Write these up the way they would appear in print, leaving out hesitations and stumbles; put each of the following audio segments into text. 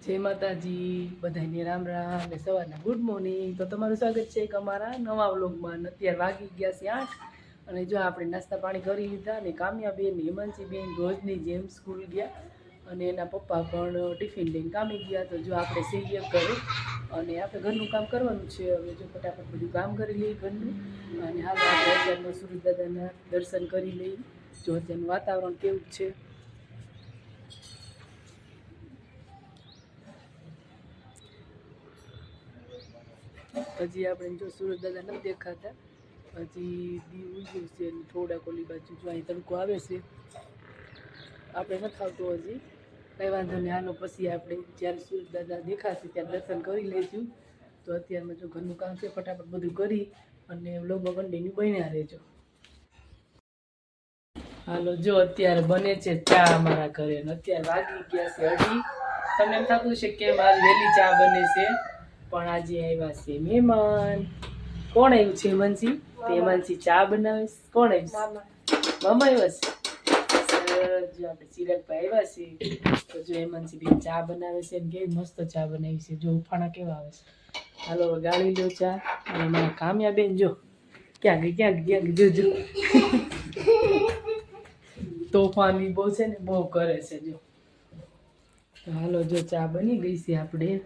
જય માતાજી, બધાને રામ રામ ને સવારના ગુડ મોર્નિંગ। તો તમારું સ્વાગત છે એક અમારા નવા વ્લોગમાં। અત્યારે વાગી ગયા છે 8 અને જો આપણે નાસ્તા પાણી કરી લીધા અને કામ્યાબેન હિમાંશીબેન રોજની જેમ સ્કૂલ ગયા અને એના પપ્પા પણ ટિફિન લઈને કામે ગયા। તો જો આપણે સીએ કરે અને આપણે ઘરનું કામ કરવાનું છે। હવે જો ફટાફટ બધું કામ કરી લઈએ ઘરનું અને હાલ આપણે અત્યારમાં સૂરજ દાદાના દર્શન કરી લઈએ। જો અત્યારનું વાતાવરણ કેવું છે। હજી આપણે જો સૂરજ દાદા નથી દેખાતા, હજી દી ઉગ્યું છે અને થોડાક ઓલી બાજુ જો અહીં તડકો આવે છે, આપણે નથી આવતો હજી, કંઈ વાંધો નહીં। હાલો પછી આપણે જ્યારે સૂરજ દાદા દેખાશે ત્યારે દર્શન કરી લઈશું। તો અત્યારમાં જો ઘરનું કામ છે, ફટાફટ બધું કરી અને વ્લોગમાં કન્ટિન્યુ બન્યા રહેજો। હાલો જો અત્યારે બને છે ચા અમારા ઘરે અને અત્યારે વાગી ગયા છે 2:30। તમને એમ થતું છે કે મારી વહેલી ચા બને છે, પણ આજે આવ્યા છે મહેમાન। કોણ આવ્યું છે? હેમાંશી। હેમાંશી ચા બનાવે છે। કોણ આવ્યું? મામા આવ્યા છે। જો આપણે ચિરાગભાઈ આવ્યા છે તો જો હેમાંશી બેન ચા બનાવે છે ને કેવી મસ્ત ચા બનાવી છે। જો ઉફાણા કેવા આવે છે। હાલો ગાળી લો ચા। અને મારા કામ્યાબેન જો ક્યાં ગઈ જોજો તોફાની બહુ છે ને, બહુ કરે છે જો। હાલો જો ચા બની ગઈ છે આપણે,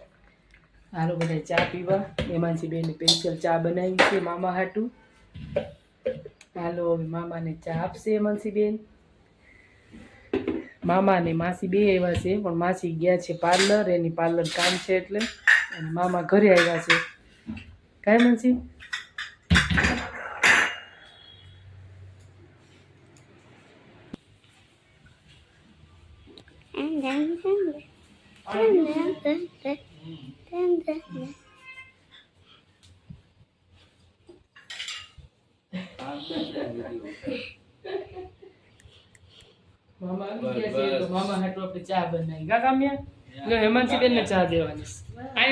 હાલો બધા ચા પીવા। હેમાંશી બેન સ્પેશિયલ ચા બનાવી છે મામા હાટું। હાલો હવે મામાને ચા આપશે હેમાંશી બેન। મામા ને માસી બે આવ્યા છે, પણ માસી ગયા છે પાર્લર, એની પાર્લર કામ છે એટલે, અને મામા ઘરે આવ્યા છે। કાંઈ હેમાંશી? મામા આવી ગયા છે તો મામા હાટુ આપણે ચા બનાવી ગા કામ્યા। જો હેમાંશી બેન ને ચા દેવાની છે।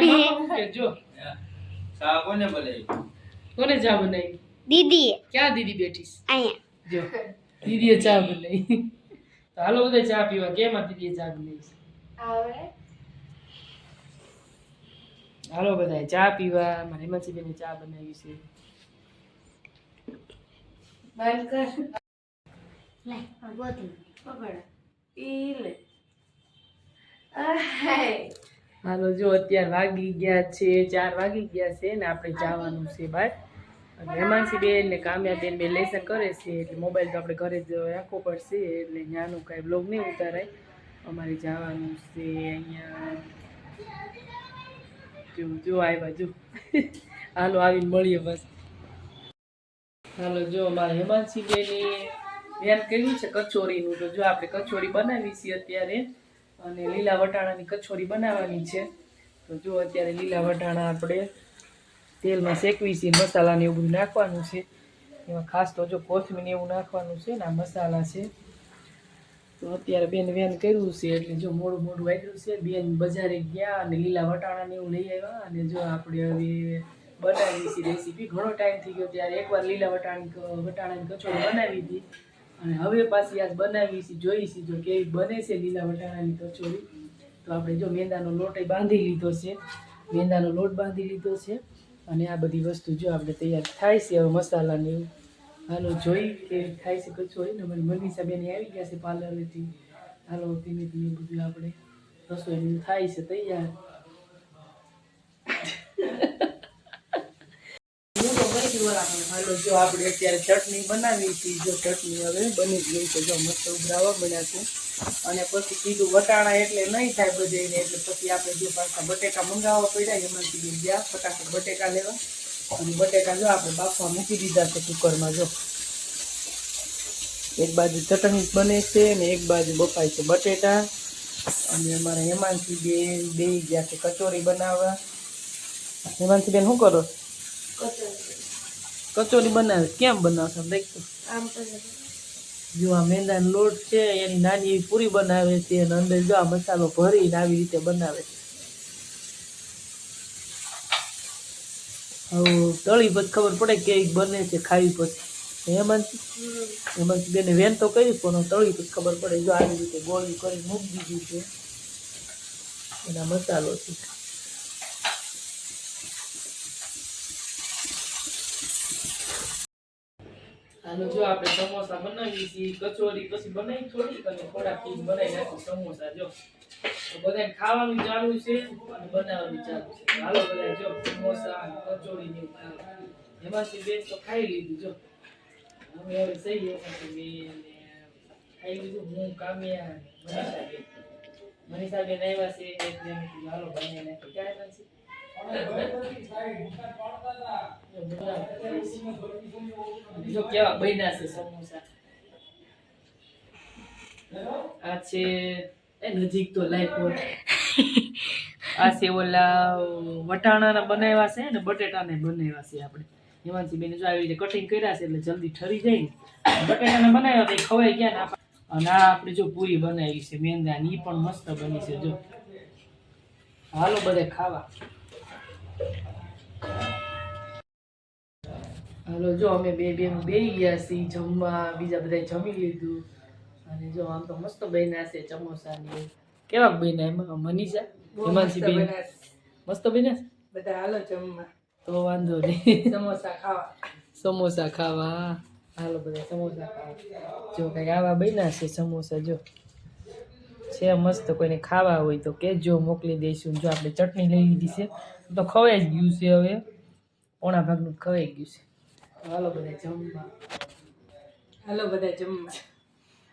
મામા કે જો ચા કોને બનાવી? કોને ચા બનાવી? દીદી। ક્યાં દીદી બેઠી છે? અહીંયા જો દીદીએ ચા બનાવી। તો હાલો બધા ચા પીવા। કેમ આ દીદીએ ચા બનાવી છે? હાલો બધા ચા પીવા। મારી હેમાંશી બેને ચા બનાવી છે। હાલો જો અત્યારે વાગી ગયા છે 4 વાગી ગયા છે ને આપણે જવાનું છે બહાર। અને હેમાંશી બેન ને કામ્યા બેન બે લેસન કરે છે એટલે મોબાઈલ તો આપણે ઘરે જ રાખવો પડશે, એટલે ત્યાંનું કાંઈ બ્લોગ નહીં ઉતારાય। અમારે જવાનું છે અહીંયા જો આવ્યા જો હાલો આવીને મળીએ બસ। હાલો જો અમારે હેમાંશી બેને ધ્યાન કર્યું છે કચોરીનું। તો જો આપણે કચોરી બનાવી છે અત્યારે, અને લીલા વટાણાની કચોરી બનાવવાની છે। તો જો અત્યારે લીલા વટાણા આપણે તેલમાં શેકવી છે, મસાલા ને એવું બધું નાખવાનું છે એમાં, ખાસ તો જો કોથમીર એવું નાખવાનું છે ને આ મસાલા છે। તો અત્યારે બેન વેન કર્યું છે એટલે જો મોડું વાગ્યું છે। બેન બજારે ગયા અને લીલા વટાણા ને એવું લઈ આવ્યા, અને જો આપણે હવે બનાવી છે રેસીપી। ઘણો ટાઈમ થઈ ગયો, ત્યારે એકવાર લીલા વટાણાની કચોરી બનાવી હતી અને હવે પાછી આજ બનાવી છે, જોઈ છે જો કેવી બને છે લીલા વટાણાની કચોરી। તો આપણે જો મેંદાનો લોટ બાંધી લીધો છે, મેંદાનો લોટ બાંધી લીધો છે અને આ બધી વસ્તુ જો આપણે તૈયાર થાય છે હવે મસાલાને એવું। હાલો જોઈ કે થાય છે કચોરી ને મારી મનીષા બેન આવી ગયા છે પાર્લરેથી। હાલો ધીમે ધીમે બધું આપણે રસોઈનું થાય છે તૈયાર। હાલો જો આપણે અત્યારે ચટણી બનાવી હતી, જો ચટણી હવે બની જ ગઈ છે, જો મસ્ત ઉભરાવા બન્યા છે। અને પછી કીધું વટાણા એટલે નહીં થાય બધાને, એટલે પછી આપણે જો પાછા બટેકા મંગાવવા પડ્યા। એમાંથી બેન ગયા ફટાફટ બટેકા લેવા, અને બટેકા જો આપણે બાફવા મૂકી દીધા છે કુકરમાં। જો એક બાજુ ચટણી બને છે ને એક બાજુ બફાય છે બટેટા, અને અમારા હેમાંશી બેન બે ગયા છે કચોરી બનાવવા। હેમાંશી બેન શું કરો? કચોરી બનાવે। કેમ બનાવશો દેખતો? જો આ મેંદાનો લોટ છે એની નાની એવી પૂરી બનાવે છે અને અંદર જો આ મસાલો ભરીને આવી રીતે બનાવે છે। હવે તળી પછી ખબર પડે કે બને છે ખાવી પછી। હેમાંશી બેને વેન તો કર્યું પણ તળી પછી ખબર પડે। જો આવી રીતે ગોળી કરી મૂકી દીધી છે। એના મસાલોથી. હાલો જો આપણે સમોસા બનાવી છીએ, કચોરી પછી બનાવી થોડીક અને થોડા પીસ બનાવી નાખી સમોસા. જો તો બધાને ખાવાનું ચાલુ છે અને બનાવવાનું ચાલુ છે. હાલો બધા જો સમોસા અને કચોરી ને એમાંથી બેન તો ખાઈ લીધું. જો અમે હવે સહી બેન ખાઈ લીધું. હું કામ્યા મનીષાબેન આવ્યા છે એટલે અમે કીધું હાલો બનાવી નાખી. ક્યાં જો કેવા બન્યા છે સમોસા. આ છે એ નજીક તો લાઈફ આ છે ઓલા વટાણાના બનાવ્યા છે ને બટેટાને બનાવ્યા છે આપણે. એમાંથી બેન જો આવી રીતે કટિંગ કર્યા છે એટલે જલ્દી ઠરી જાય ને. બટેટાના બનાવ્યા તો એ ખવાઈ ગયા ને. અને આ આપણે જો પૂરી બનાવી છે મેંદાની, એ પણ મસ્ત બની છે. જો હાલો બધે ખાવા. હાલો જો અમે બે બેસી ગયા છીએ જમવા. બીજા બધા જમી લીધું અને જો આમ તો મસ્ત બન્યા છે સમોસા ને. કેવા બન્યા એમાં મનીષા હિમાંશી બેન? મસ્ત બન્યા છે બધા. હાલો જમવા. તો વાંધો નહીં. સમોસા ખાવા. સમોસા ખાવા. હાલો બધા સમોસા ખાવા. જો કઈ આવા બન્યા છે સમોસા. જો છે મસ્ત. કોઈને ખાવા હોય તો કેજો, મોકલી દઈશું. જો આપણે ચટણી લઈ લીધી છે તો ખવાઈ જ ગયું છે. હવે પોણા ભાગનું ખવાઈ ગયું છે. હાલો બધા જમવા. હાલો બધા જમવા.